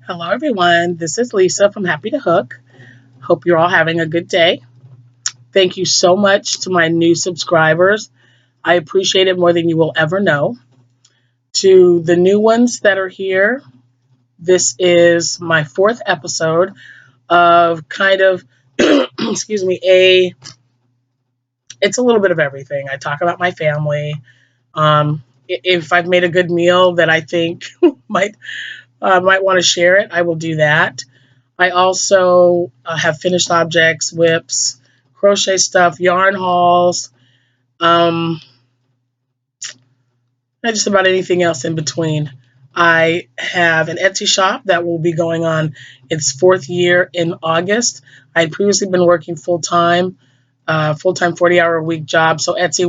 Hello, everyone. This is Lisa from Happy to Hook. Hope you're all having a good day. Thank you so much to my new subscribers. I appreciate it more than you will ever know. To the new ones that are here, this is my fourth episode of kind of, excuse me, it's a little bit of everything. I talk about my family. If I've made a good meal that I think might want to share it, I will do that. I also have finished objects, whips, crochet stuff, yarn hauls, um, and just about anything else in between. I have an Etsy shop that will be going on its fourth year in August. I had previously been working full time 40-hour a week job, so Etsy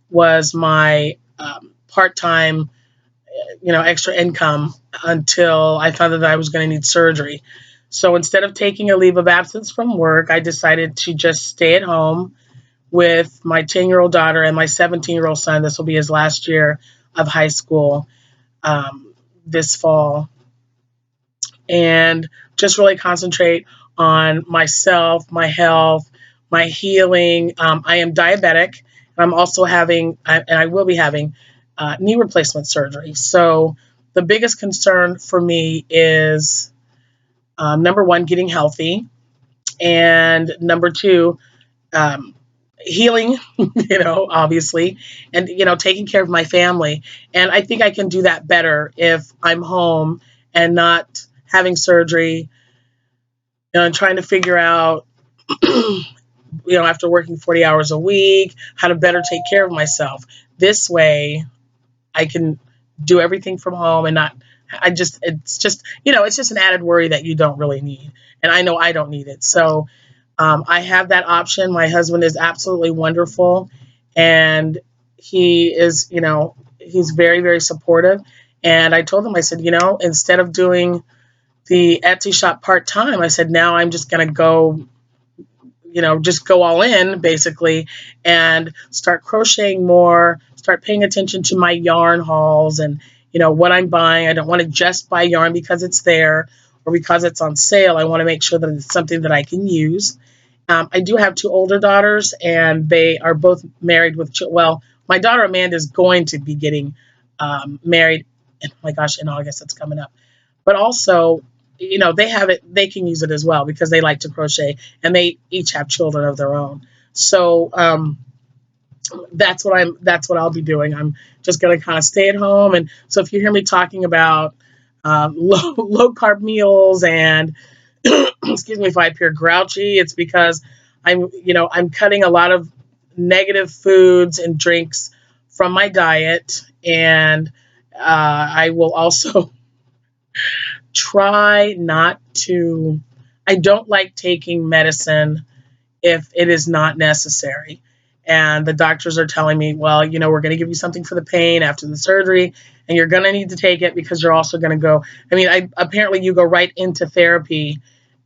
was my part-time, extra income until I found that I was going to need surgery. So instead of taking a leave of absence from work, I decided to just stay at home with my 10-year-old daughter and my 17-year-old son. This will be his last year of high school this fall. And just really concentrate on myself, my health, my healing. I am diabetic. I'm also and I will be having knee replacement surgery. So the biggest concern for me is number one, getting healthy, and number two, healing, obviously, and, taking care of my family. And I think I can do that better if I'm home and not having surgery, and trying to figure out, after working 40 hours a week, how to better take care of myself. This way, I can do everything from home and not, it's just an added worry that you don't really need. And I know I don't need it. So I have that option. My husband is absolutely wonderful. And he is, he's very, very supportive. And I told him, I said, instead of doing the Etsy shop part-time, I said, now I'm just going to go, just go all in basically and start crocheting more, start paying attention to my yarn hauls and, what I'm buying. I don't want to just buy yarn because it's there or because it's on sale. I want to make sure that it's something that I can use. I do have two older daughters, and they are both married with my daughter Amanda is going to be getting married. And oh my gosh, in August, it's coming up. But also, they have it, they can use it as well because they like to crochet and they each have children of their own. So that's what I'll be doing. I'm just going to kind of stay at home. And so if you hear me talking about low carb meals and excuse me if I appear grouchy, it's because I'm cutting a lot of negative foods and drinks from my diet. And I will also try not to, I don't like taking medicine if it is not necessary. And the doctors are telling me, well, we're going to give you something for the pain after the surgery, and you're going to need to take it because you're also going to go. Apparently you go right into therapy.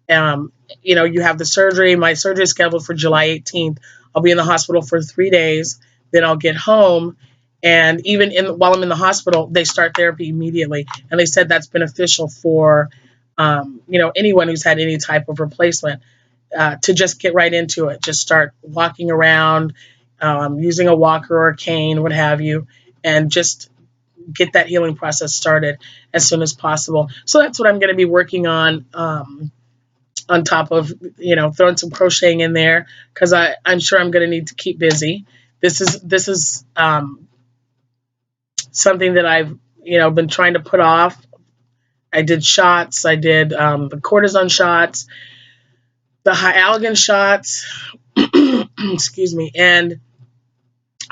You have the surgery. My surgery is scheduled for July 18th. I'll be in the hospital for 3 days. Then I'll get home. And even while I'm in the hospital, they start therapy immediately. And they said that's beneficial for, anyone who's had any type of replacement. To just get right into it, just start walking around, using a walker or a cane, what have you, and just get that healing process started as soon as possible. So that's what I'm going to be working on top of, throwing some crocheting in there because I'm sure I'm going to need to keep busy. This is something that I've, been trying to put off. I did shots. I did the cortisone shots, the hyaluronic shots, excuse me. And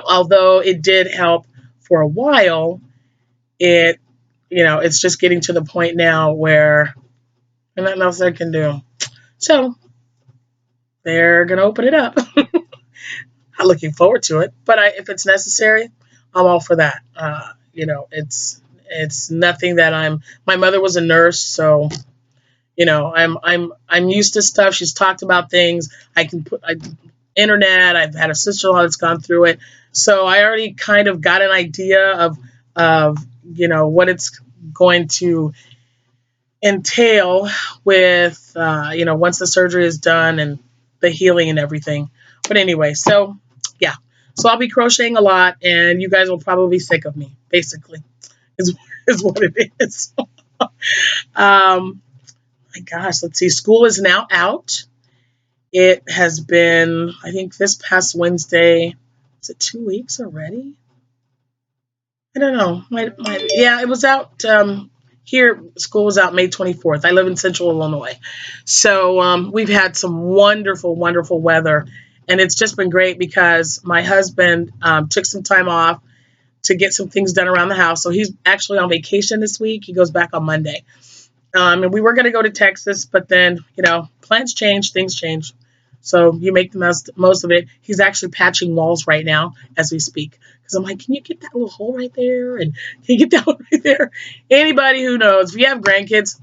although it did help for a while, it's just getting to the point now where there's nothing else I can do. So they're going to open it up. I'm looking forward to it, but if it's necessary, I'm all for that. It's nothing that my mother was a nurse, so I'm used to stuff. She's talked about things. I can put internet. I've had a sister-in-law that's gone through it, so I already kind of got an idea of what it's going to entail with, once the surgery is done and the healing and everything. But anyway, so yeah. So I'll be crocheting a lot, and you guys will probably be sick of me, basically, is, is what it is. My gosh, let's see. School is now out. It has been, I think, this past Wednesday. Is it 2 weeks already? I don't know. Yeah, it was out here. School was out May 24th. I live in Central Illinois. So we've had some wonderful, wonderful weather. And it's just been great because my husband took some time off to get some things done around the house. So he's actually on vacation this week. He goes back on Monday. And we were going to go to Texas, but then, plans change, things change. So you make the most of it. He's actually patching walls right now as we speak. Because I'm like, can you get that little hole right there? And can you get that one right there? Anybody who knows, if you have grandkids,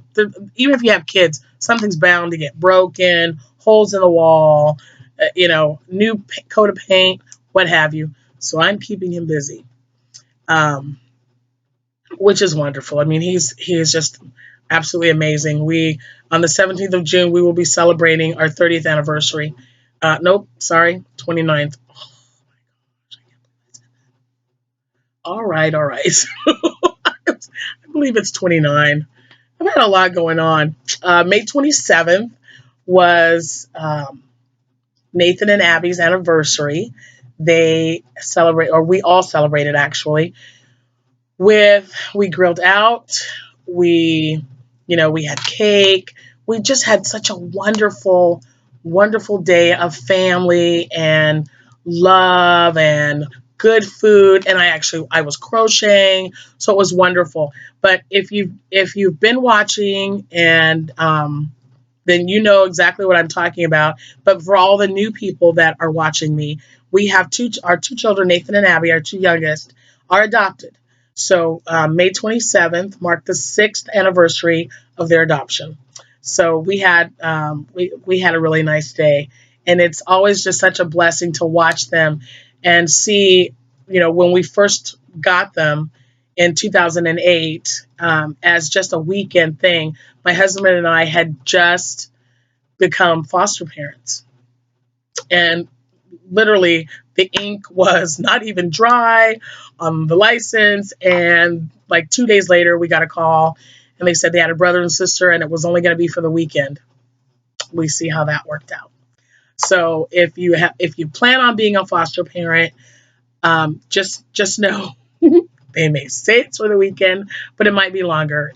even if you have kids, something's bound to get broken, holes in the wall, new coat of paint, what have you. So I'm keeping him busy, which is wonderful. I mean, he is just absolutely amazing. On the 17th of June, we will be celebrating our 30th anniversary. Nope, sorry, 29th. All right. I believe it's 29. I've had a lot going on. May 27th was Nathan and Abby's anniversary. We all celebrated actually. We grilled out, we had cake. We just had such a wonderful, wonderful day of family and love and good food. And I was crocheting, so it was wonderful. But if you've been watching, and then you know exactly what I'm talking about. But for all the new people that are watching me, we have our two children, Nathan and Abby, our two youngest, are adopted. So May 27th marked the 6th anniversary of their adoption. So we had we had a really nice day, and it's always just such a blessing to watch them and see, when we first got them in 2008 as just a weekend thing. My husband and I had just become foster parents, and literally the ink was not even dry on the license, and like 2 days later we got a call and they said they had a brother and sister and it was only going to be for the weekend. We see how that worked out. So if you plan on being a foster parent, just know they may say it's for the weekend, but it might be longer.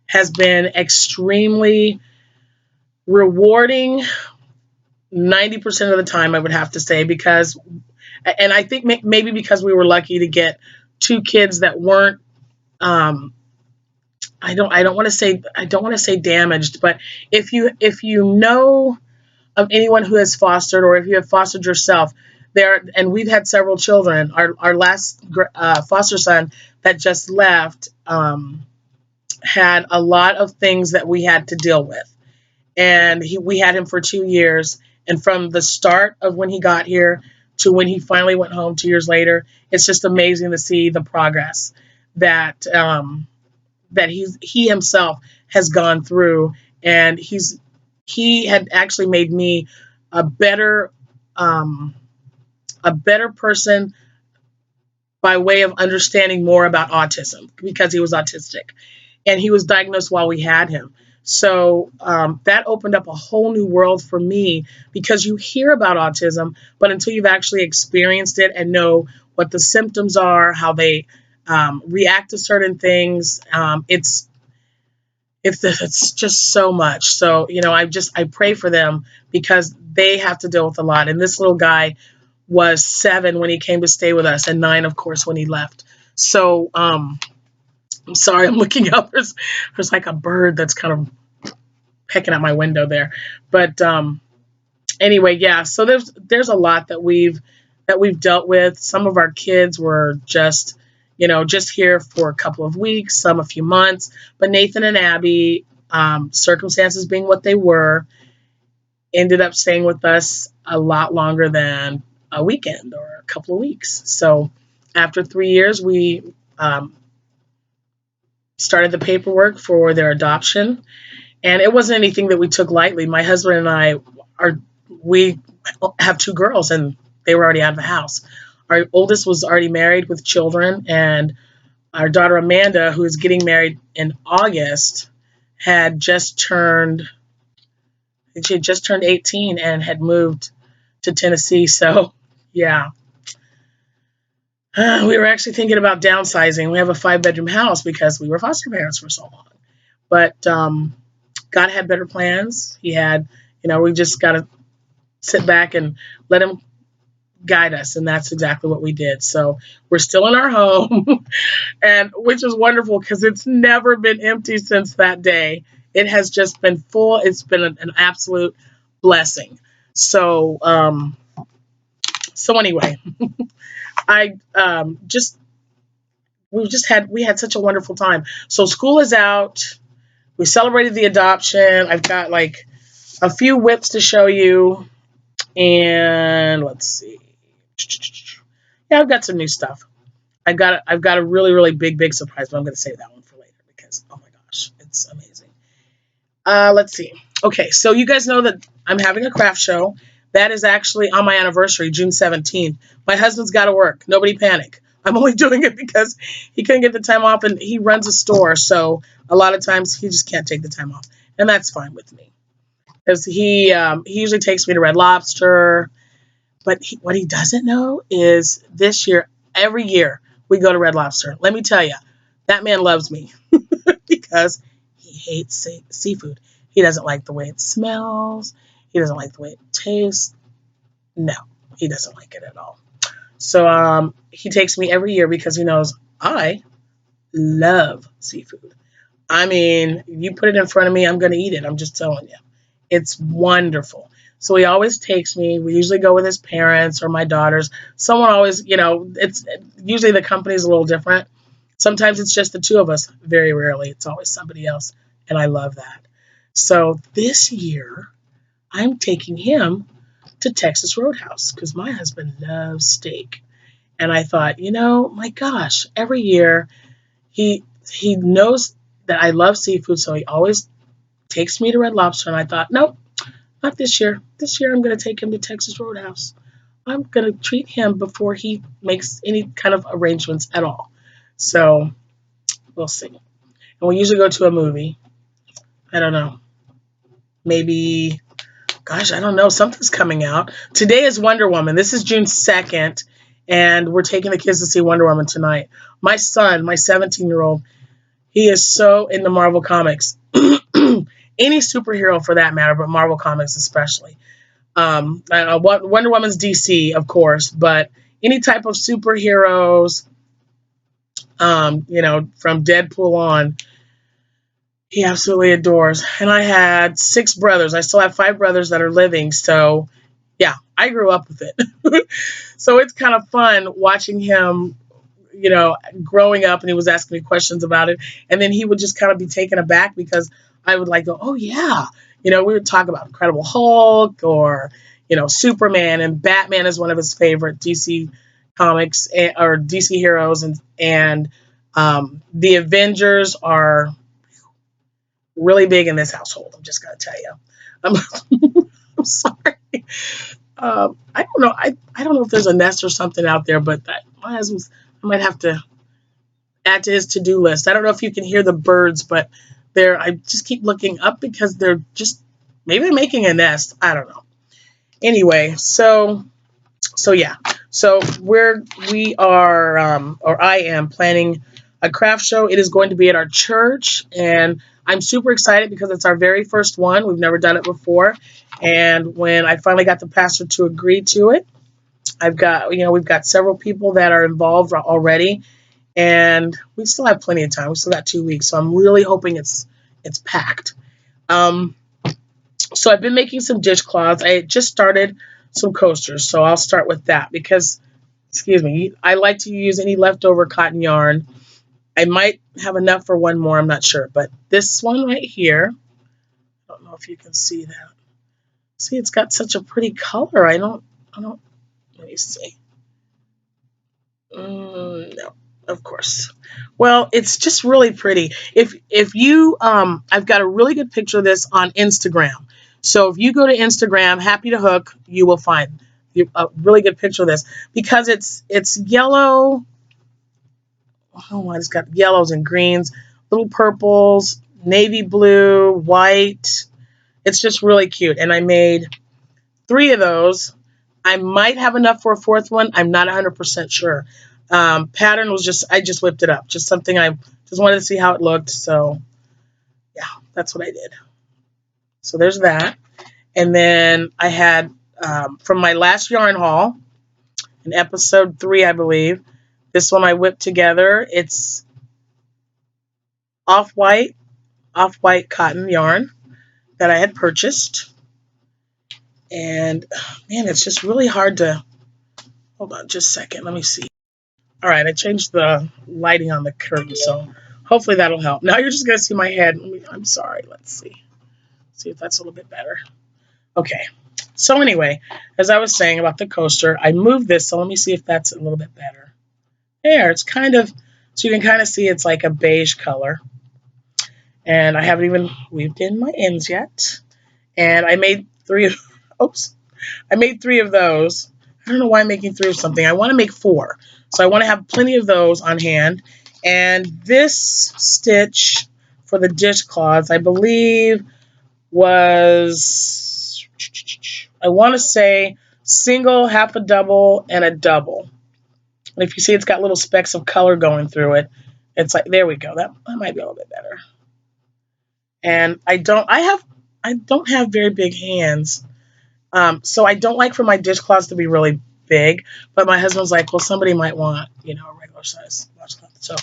Has been extremely rewarding 90% of the time, I would have to say, and I think maybe because we were lucky to get two kids that weren't, I don't want to say damaged, but if you know of anyone who has fostered, or if you have fostered yourself, and we've had several children. Our last foster son that just left had a lot of things that we had to deal with, and we had him for 2 years. And from the start of when he got here to when he finally went home 2 years later, it's just amazing to see the progress that he himself has gone through. And he had actually made me a better person by way of understanding more about autism, because he was autistic and he was diagnosed while we had him. So that opened up a whole new world for me, because you hear about autism, but until you've actually experienced it and know what the symptoms are, how they react to certain things, it's just so much. So, I pray for them, because they have to deal with a lot. And this little guy was 7 when he came to stay with us, and 9, of course, when he left. So, I'm sorry, I'm looking up. There's like a bird that's kind of pecking at my window there. But anyway, yeah. So there's a lot that we've dealt with. Some of our kids were just here for a couple of weeks, some a few months. But Nathan and Abby, circumstances being what they were, ended up staying with us a lot longer than a weekend or a couple of weeks. So after 3 years, we started the paperwork for their adoption. And it wasn't anything that we took lightly. My husband and I we have two girls, and they were already out of the house. Our oldest was already married with children, and our daughter Amanda, who is getting married in August, had just turned she had just turned 18 and had moved to Tennessee. So, yeah. We were actually thinking about downsizing. We have a 5-bedroom house because we were foster parents for so long. But God had better plans. He had, we just got to sit back and let him guide us. And that's exactly what we did. So we're still in our home, and which is wonderful because it's never been empty since that day. It has just been full. It's been an absolute blessing. So, so anyway, I just we had such a wonderful time. So school is out. We celebrated the adoption. I've got like a few whips to show you, and let's see. Yeah, I've got some new stuff. I've got a really really big surprise, but I'm going to save that one for later because oh my gosh, it's amazing. Let's see. Okay, so you guys know that I'm having a craft show. That is actually on my anniversary, June 17th. My husband's got to work. Nobody panic. I'm only doing it because he couldn't get the time off, and he runs a store, so a lot of times he just can't take the time off, and that's fine with me because he usually takes me to Red Lobster. But what he doesn't know is this year, every year we go to Red Lobster. Let me tell you, that man loves me because he hates seafood. He doesn't like the way it smells. He doesn't like the way it tastes. No, he doesn't like it at all. So he takes me every year because he knows I love seafood. I mean, you put it in front of me, I'm going to eat it. I'm just telling you. It's wonderful. So he always takes me. We usually go with his parents or my daughters. Someone always, it's usually the company's a little different. Sometimes it's just the two of us. Very rarely. It's always somebody else. And I love that. So this year, I'm taking him to Texas Roadhouse because my husband loves steak. And I thought, my gosh, every year he knows that I love seafood, so he always takes me to Red Lobster. And I thought, nope, not this year. This year I'm going to take him to Texas Roadhouse. I'm going to treat him before he makes any kind of arrangements at all. So we'll see. And we usually go to a movie. I don't know. Maybe, gosh, I don't know. Something's coming out. Today is Wonder Woman. This is June 2nd, and we're taking the kids to see Wonder Woman tonight. My son, my 17-year-old, he is so into Marvel Comics. Any superhero for that matter, but Marvel Comics especially. Wonder Woman's DC, of course, but any type of superheroes, from Deadpool on, he absolutely adores. And I had 6 brothers. I still have 5 brothers that are living. So, yeah, I grew up with it. So it's kind of fun watching him, growing up, and he was asking me questions about it. And then he would just kind of be taken aback because I would go, oh, yeah. We would talk about Incredible Hulk or, Superman, and Batman is one of his favorite DC comics or DC heroes. And the Avengers are really big in this household. I'm just going to tell you. I'm sorry. I don't know. I don't know if there's a nest or something out there, but my husband's, I might have to add to his to-do list. I don't know if you can hear the birds, but I just keep looking up because they're just, maybe they're making a nest. I don't know. Anyway, so yeah. So we are, or I am planning a craft show. It is going to be at our church, and I'm super excited because it's our very first one. We've never done it before. And when I finally got the pastor to agree to it, we've got several people that are involved already, and we still have plenty of time. We still got 2 weeks, so I'm really hoping it's packed. So I've been making some dishcloths. I just started some coasters, so I'll start with that because, I like to use any leftover cotton yarn. I might have enough for one more, I'm not sure, but this one right here, I don't know if you can see that. See, it's got such a pretty color. I don't, let me see. No. of course. Well, it's just really pretty. If you I've got a really good picture of this on Instagram. So if you go to Instagram, Happy to Hook, you will find a really good picture of this because it's yellow. Oh, it's got yellows and greens, little purples, navy blue, white. It's just really cute. And I made 3 of those. I might have enough for a 4th one. I'm not 100% sure. Pattern was I just whipped it up. Just something I just wanted to see how it looked. So yeah, that's what I did. So there's that. And then I had, from my last yarn haul, in episode 3, I believe, this one I whipped together. It's off-white cotton yarn that I had purchased. And man, it's just really hard to, hold on just a second, let me see. All right, I changed the lighting on the curtain, so hopefully that'll help. Now you're just gonna see my head. I'm sorry, let's see if that's a little bit better. Okay, so anyway, as I was saying about the coaster, I moved this, so let me see if that's a little bit better. There, it's kind of, so you can kind of see it's like a beige color. And I haven't even weaved in my ends yet. And I made 3 of, oops, I made 3 of those. I don't know why I'm making 3 of something. I want to make 4. So I want to have plenty of those on hand. And this stitch for the dishcloths, I believe, was, I want to say single, half a double, and a double. And if you see it's got little specks of color going through it, it's like, there we go. That might be a little bit better. And I don't have very big hands. So I don't like for my dishcloths to be really big, but my husband's like, well, somebody might want, a regular size washcloth. So,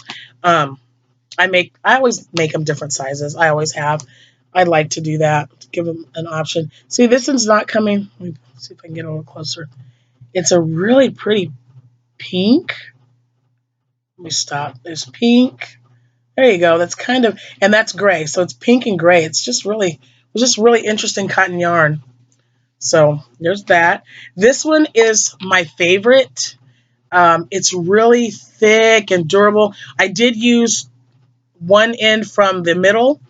I always make them different sizes. I always have. I like to do that, to give them an option. See, this one's not coming. Let me see if I can get a little closer. It's a really pretty pink. Let me stop. There's pink. There you go. That's kind of, and that's gray. So it's pink and gray. It's just really interesting cotton yarn. So there's that. This one is my favorite. It's really thick and durable. I did use one end from the middle,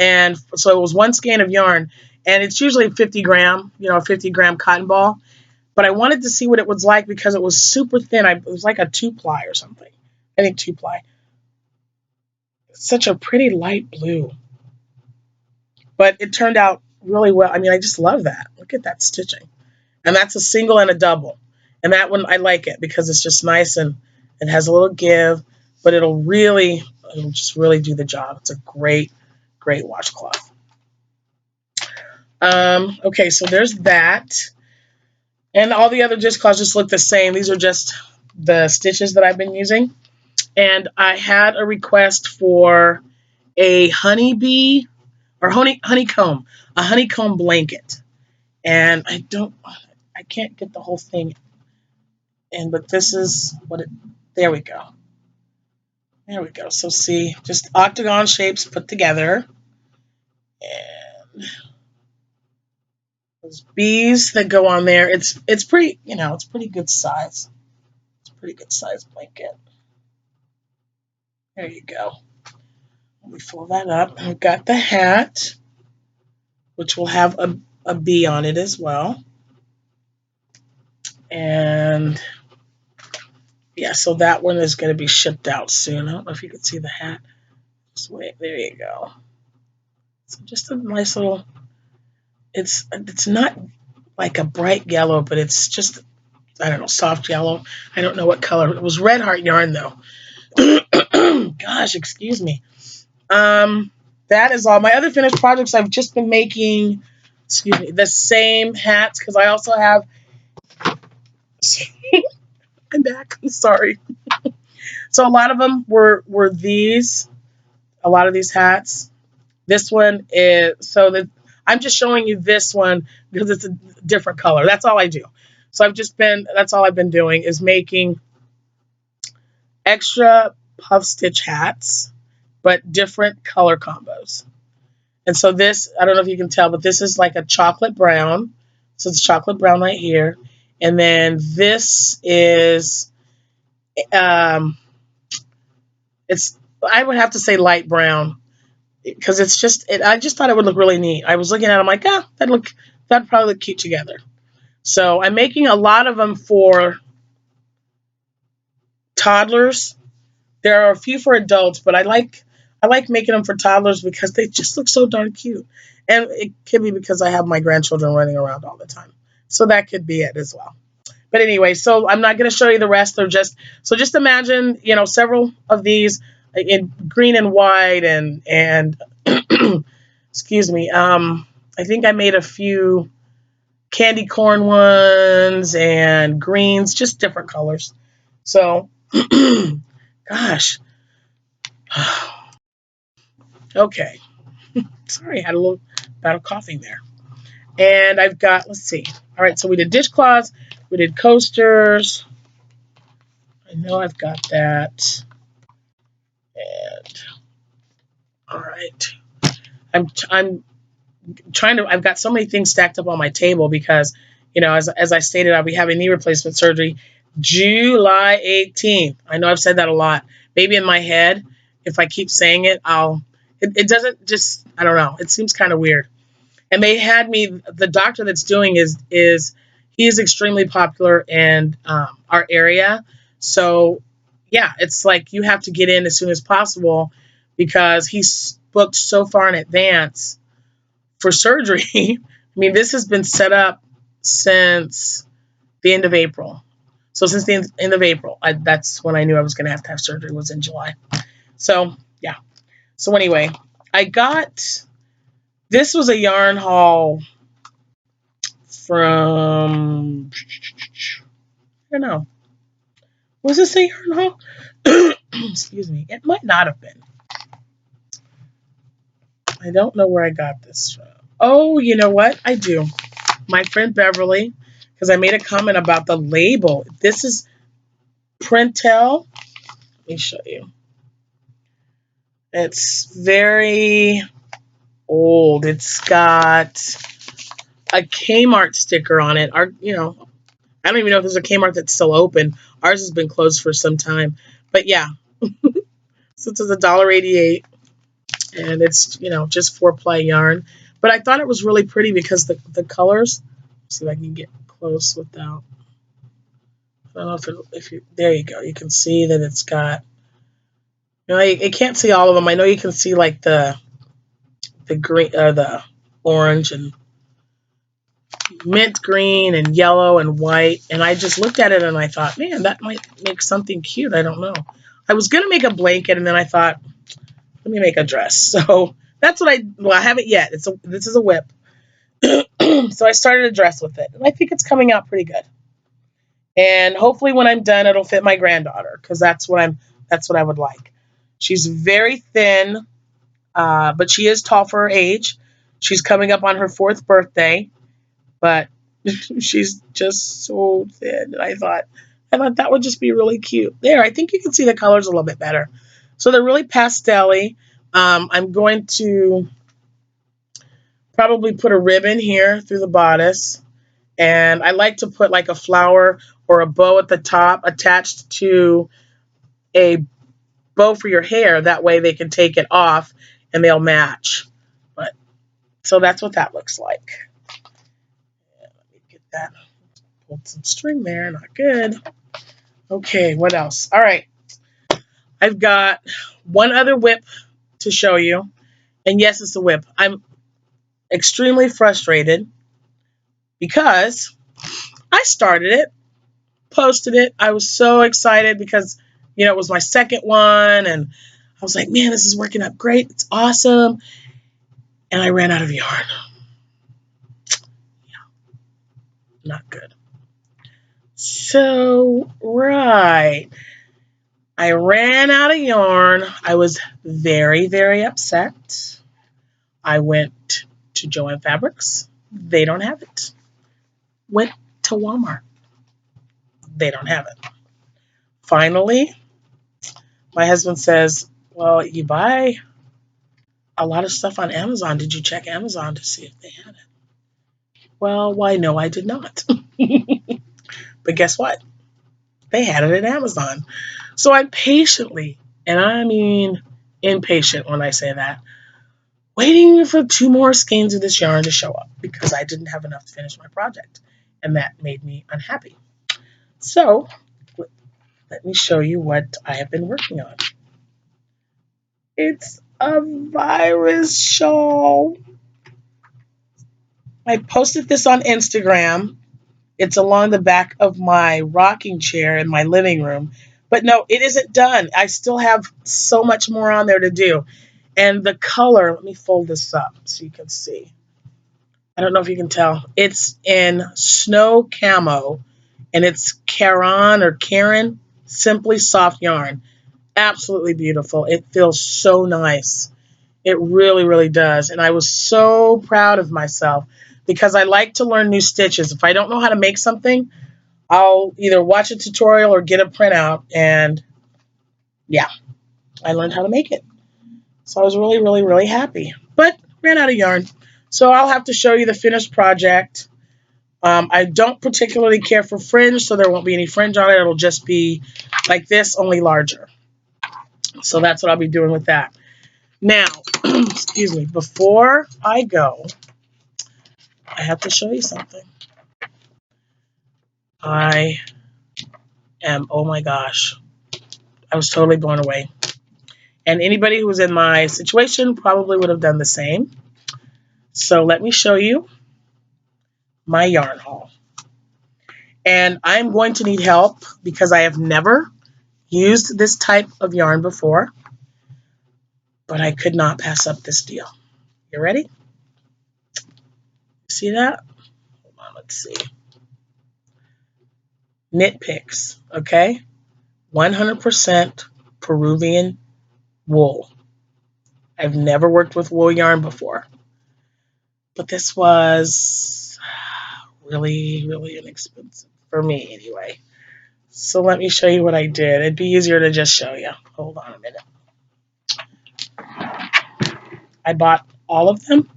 and so it was 1 skein of yarn, and it's usually 50 gram, 50 gram cotton ball. But I wanted to see what it was like because it was super thin. It was like a 2-ply or something. I think 2-ply. It's such a pretty light blue. But it turned out really well. I mean, I just love that. Look at that stitching. And that's a single and a double. And that one, I like it because it's just nice and it has a little give, but it'll just really do the job. It's a great, great washcloth. Okay, so there's that. And all the other dishcloths just look the same. These are just the stitches that I've been using. And I had a request for a honeybee or honeycomb, a honeycomb blanket. And I can't get the whole thing in, but this is there we go. There we go. So see, just octagon shapes put together. And those bees that go on there, it's pretty, it's pretty good size. It's a pretty good size blanket. There you go. Let me fold that up. I've got the hat, which will have a bee on it as well. And yeah, so that one is going to be shipped out soon. I don't know if you can see the hat. Just wait. There you go. So just a nice little, it's not like a bright yellow, but it's just, I don't know, soft yellow. I don't know what color. It was red heart yarn though. Gosh, excuse me. That is all. My other finished projects, I've just been making, the same hats because I also have, I'm back. I'm sorry. So a lot of them were these, a lot of these hats. This one is, I'm just showing you this one because it's a different color. That's all I do. So that's all I've been doing is making extra puff stitch hats, but different color combos. And so this, I don't know if you can tell, but this is like a chocolate brown. So it's chocolate brown right here. And then this is I would have to say light brown because I just thought it would look really neat. I was looking at it, I'm like, that'd probably look cute together. So I'm making a lot of them for toddlers. There are a few for adults, but I like making them for toddlers because they just look so darn cute. And it could be because I have my grandchildren running around all the time. So that could be it as well. But anyway, so I'm not going to show you the rest. They're just imagine, several of these in green and white and excuse me. I think I made a few candy corn ones and greens, just different colors. So, gosh. Okay. Sorry, I had a little bout of coughing there. And I've got, let's see. All right, so we did dishcloths, we did coasters. I know I've got that. And all right. I'm trying to, I've got so many things stacked up on my table because, as I stated, I'll be having knee replacement surgery July 18th. I know I've said that a lot. Maybe in my head, if I keep saying it, it doesn't just, I don't know. It seems kind of weird. And they had me, the doctor that's doing he is extremely popular in our area. So yeah, it's like you have to get in as soon as possible because he's booked so far in advance for surgery. I mean, this has been set up since the end of April. So since the end of April, that's when I knew I was going to have surgery, was in July. So yeah. So anyway, this was a yarn haul from, I don't know. Was this a yarn haul? Excuse me. It might not have been. I don't know where I got this from. Oh, you know what? I do. My friend Beverly, because I made a comment about the label. This is Tell. Let me show you. It's very old. It's got a Kmart sticker on it. I don't even know if there's a Kmart that's still open. Ours has been closed for some time. But yeah. So it's $1.88. And it's, just 4-ply yarn. But I thought it was really pretty because the colors. Let's see if I can get close without. I don't know if you there you go. You can see that it's got. You can't see all of them. I know you can see like the green, the orange and mint green and yellow and white. And I just looked at it and I thought, man, that might make something cute. I don't know. I was gonna make a blanket and then I thought, let me make a dress. So that's what I haven't yet. This is a whip. So I started a dress with it. And I think it's coming out pretty good. And hopefully when I'm done, it'll fit my granddaughter because that's what I would like. She's very thin, but she is tall for her age. She's coming up on her 4th birthday, but she's just so thin. And I thought that would just be really cute. There, I think you can see the colors a little bit better. So they're really pastel-y. I'm going to probably put a ribbon here through the bodice. And I like to put like a flower or a bow at the top attached to a bow for your hair. That way they can take it off and they'll match. So that's what that looks like. Let me get that. Pulled some string there. Not good. Okay, what else? All right. I've got one other whip to show you. And yes, it's a whip. I'm extremely frustrated because I started it, posted it. I was so excited because, it was my second one. And I was like, man, this is working out great. It's awesome. And I ran out of yarn. Yeah, not good. So, right. I ran out of yarn. I was very, very upset. I went to Joann Fabrics. They don't have it. Went to Walmart. They don't have it. Finally, my husband says, well, you buy a lot of stuff on Amazon. Did you check Amazon to see if they had it? Well, why, no, I did not. But guess what? They had it at Amazon. So I patiently and I mean impatient when I say that, waiting for 2 more skeins of this yarn to show up because I didn't have enough to finish my project, and that made me unhappy. So let me show you what I have been working on. It's a virus shawl. I posted this on Instagram. It's along the back of my rocking chair in my living room. But no, it isn't done. I still have so much more on there to do. And the color, let me fold this up so you can see. I don't know if you can tell. It's in snow camo, and it's Karen, Simply Soft Yarn. Absolutely beautiful. It feels so nice. It really, really does. And I was so proud of myself because I like to learn new stitches. If I don't know how to make something, I'll either watch a tutorial or get a printout. And yeah, I learned how to make it. So I was really, really, really happy. But ran out of yarn. So I'll have to show you the finished project. I don't particularly care for fringe, so there won't be any fringe on it. It'll just be like this, only larger. So that's what I'll be doing with that. Now, excuse me, before I go, I have to show you something. I am, oh my gosh, I was totally blown away. And anybody who was in my situation probably would have done the same. So let me show you my yarn haul. And I'm going to need help because I have never used this type of yarn before, but I could not pass up this deal. You ready? See that? Hold on, let's see. Knit Picks, okay? 100% Peruvian wool. I've never worked with wool yarn before, but this was really, really inexpensive for me anyway. So let me show you what I did. It'd be easier to just show you. Hold on a minute. I bought all of them.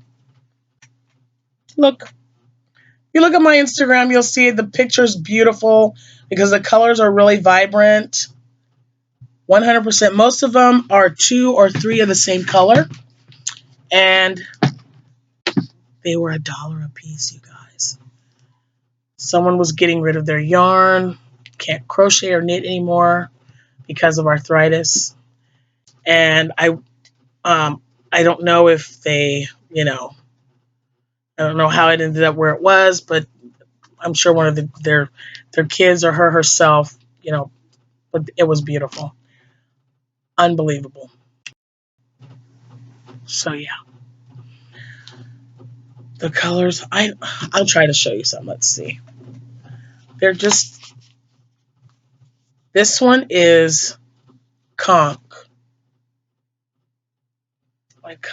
Look. If you look at my Instagram, you'll see the picture's beautiful because the colors are really vibrant. 100%. Most of them are 2 or 3 of the same color. And they were $1 a piece, you guys. Someone was getting rid of their yarn, can't crochet or knit anymore because of arthritis. And I don't know if they, I don't know how it ended up where it was, but I'm sure one of their kids or her herself, but it was beautiful. Unbelievable. So yeah. The colors, I'll try to show you some. Let's see. They're just, this one is conch. Like,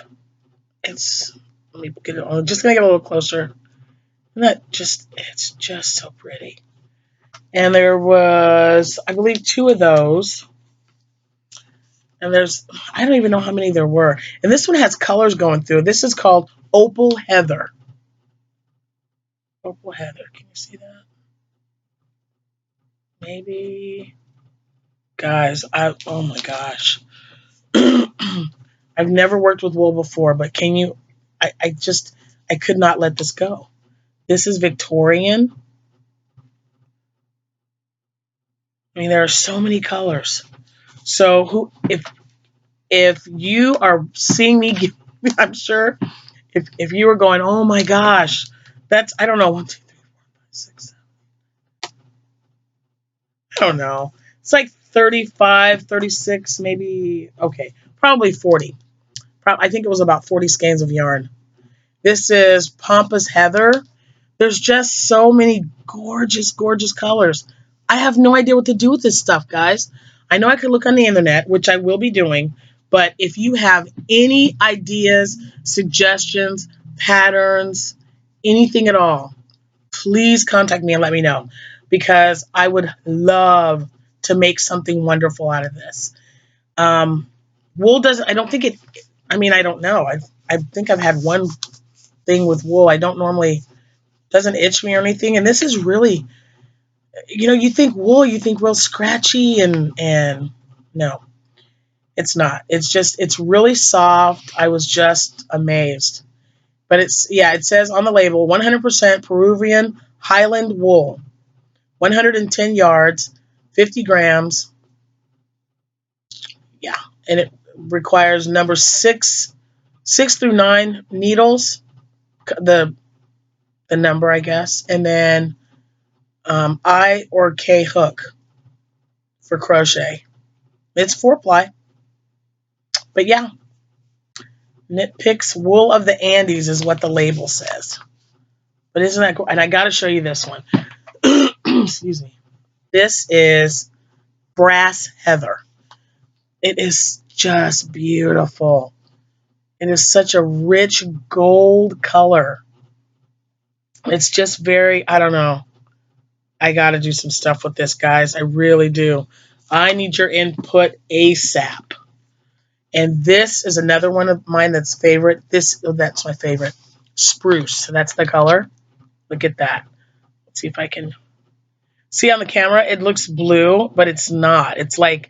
it's, let me get it, I'm just going to get a little closer. And it's just so pretty. And there was, I believe, 2 of those. And I don't even know how many there were. And this one has colors going through. This is called Opal Heather. Opal Heather, can you see that? Maybe. Guys, oh my gosh. I've never worked with wool before, but I could not let this go. This is Victorian. I mean, there are so many colors. So if you are seeing me, I'm sure if you were going, oh my gosh, that's, I don't know, 1, 2, 3, 4, 5, 6, 7. I don't know. It's like 35, 36, maybe. Okay, probably 40. I think it was about 40 skeins of yarn. This is Pampas Heather. There's just so many gorgeous, gorgeous colors. I have no idea what to do with this stuff, guys. I know I could look on the internet, which I will be doing, but if you have any ideas, suggestions, patterns, anything at all, please contact me and let me know, because I would love to make something wonderful out of this. Wool doesn't, I don't think it, I mean, I don't know. I think I've had one thing with wool. I don't normally, doesn't itch me or anything. And this is really, you think wool, you think real scratchy and no. It's not. It's really soft. I was just amazed. But it says on the label 100% Peruvian Highland wool, 110 yards, 50 grams. Yeah. And it requires number 6 through 9 needles, the number, I guess. And then I or K hook for crochet. It's 4-ply. But yeah, Knit Picks Wool of the Andes is what the label says. But isn't that cool? And I got to show you this one. Excuse me. This is Brass Heather. It is just beautiful. It is such a rich gold color. It's just very, I don't know. I got to do some stuff with this, guys. I really do. I need your input ASAP. And this is another one of mine that's favorite. That's my favorite. Spruce. That's the color. Look at that. Let's see if I can see on the camera. It looks blue, but it's not. It's like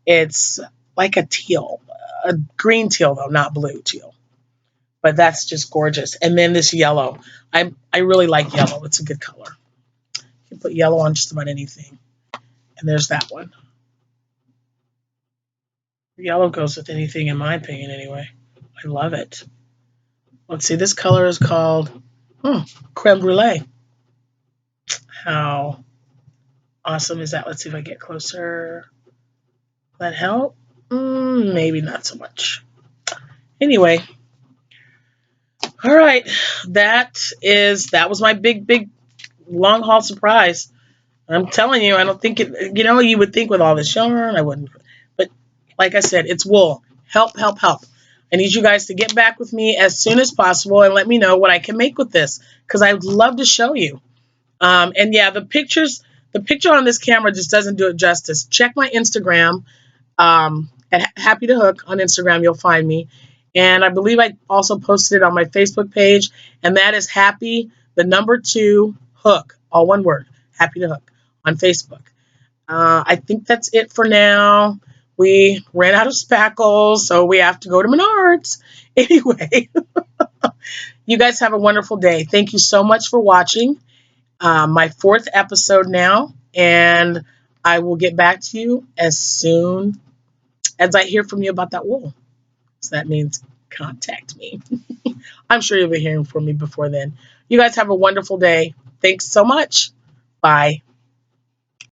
a teal, a green teal though, not blue teal. But that's just gorgeous. And then this yellow. I really like yellow. It's a good color. You can put yellow on just about anything. And there's that one. Yellow goes with anything, in my opinion, anyway. I love it. Let's see. This color is called Creme Brulee. How awesome is that? Let's see if I get closer. Will that help? Maybe not so much. Anyway. All right. That was my big long haul surprise. I'm telling you, I don't think it, you would think with all this yarn, I wouldn't. But like I said, it's wool. Help. I need you guys to get back with me as soon as possible and let me know what I can make with this, because I would love to show you. And yeah, the picture on this camera just doesn't do it justice. Check my Instagram, at Happy to Hook on Instagram. You'll find me. And I believe I also posted it on my Facebook page, and that is Happy, the number 2, Hook, all one word, Happy to Hook on Facebook. I think that's it for now. We ran out of spackles, so we have to go to Menards. Anyway, you guys have a wonderful day. Thank you so much for watching my 4th episode now, and I will get back to you as soon as I hear from you about that wool. So that means contact me. I'm sure you'll be hearing from me before then. You guys have a wonderful day. Thanks so much. Bye.